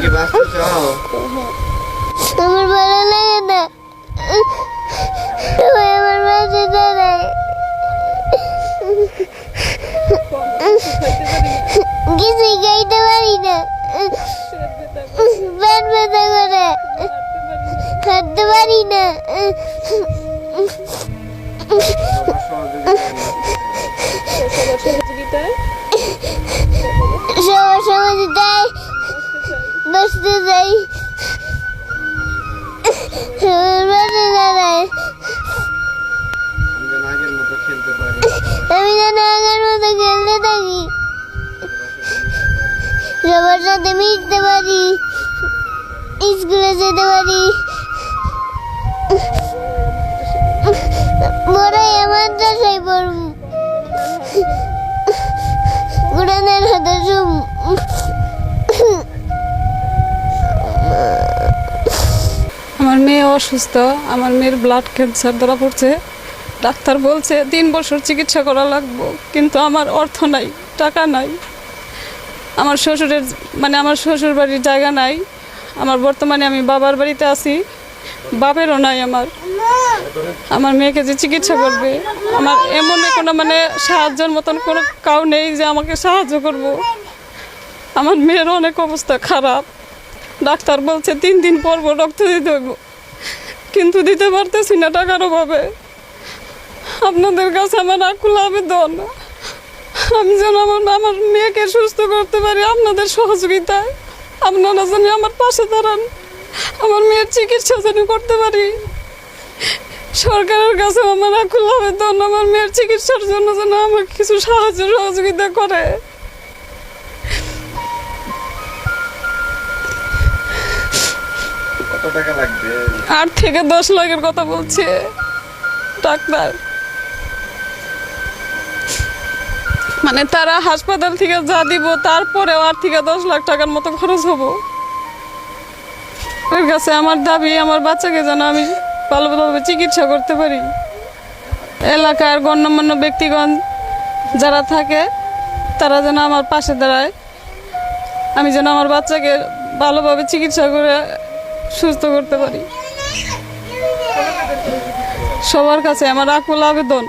কি বাঁচতে চাও? আমার ভালো লাগে না, সবাই আমার পাশে দাঁড়ায়। কিছুই খাইতে পারি না, পেট ব্যথা করে, হাঁটতে পারি না। সবার সহযোগিতায় বসতে যাই, সবার পাশে দাঁড়ায়। আমি যেন আগের মতো খেলতে থাকি, সবার সাথে মিশতে পারি, স্কুলে যেতে পারি। বড়াই আমার মাদ্রাসায় পড়ব, কোরআনের হাদিস। আমার মেয়ে অসুস্থ, আমার মেয়ের ব্লাড ক্যান্সার ধরা পড়ছে। ডাক্তার বলছে 3 বছর চিকিৎসা করা লাগবে, কিন্তু আমার অর্থ নাই, টাকা নাই। আমার আমার শ্বশুর বাড়ির জায়গা নাই। আমার বর্তমানে আমি বাবার বাড়িতে আছি, বাপেরও নাই। আমার মেয়েকে যে চিকিৎসা করবে, আমার এমন কোনো সাহায্যের মতন কোনো কাউ নেই যে আমাকে সাহায্য করব। আমার মেয়ের অনেক অবস্থা খারাপ। ডাক্তার বলছে 3 দিন পর রক্ত দিতে হইব, কিন্তু দিতে পারতেছি না টাকার অভাবে। আপনাদের কাছে আমার আকুল আবেদন, আমি যেন আমার মেয়েকে সুস্থ করতে পারি আপনাদের সহযোগিতায়। আপনারা যেন আমার পাশে দাঁড়ান, আমার মেয়ের চিকিৎসা যেন করতে পারি। সরকারের কাছে আমার আকুল আবেদন, আমার মেয়ের চিকিৎসার জন্য যেন আমাকে কিছু সাহায্য সহযোগিতা করে। কত টাকা লাগবে? 8 থেকে 10 লাখের কথা বলছে ডাক্তার। তারা হাসপাতাল থেকে যা দিব তারপরেও 8 থেকে 10 লাখ টাকার মতো খরচ হবো। এর কাছে আমার দাবি, আমার বাচ্চাকে যেন আমি ভালোভাবে চিকিৎসা করতে পারি। এলাকার গণ্যমান্য ব্যক্তিগণ যারা থাকে তারা যেন আমার পাশে দাঁড়ায়, আমি যেন আমার বাচ্চাকে ভালোভাবে চিকিৎসা করে সুস্থ করতে পারি। সবার কাছে আমার আকুল আবেদন।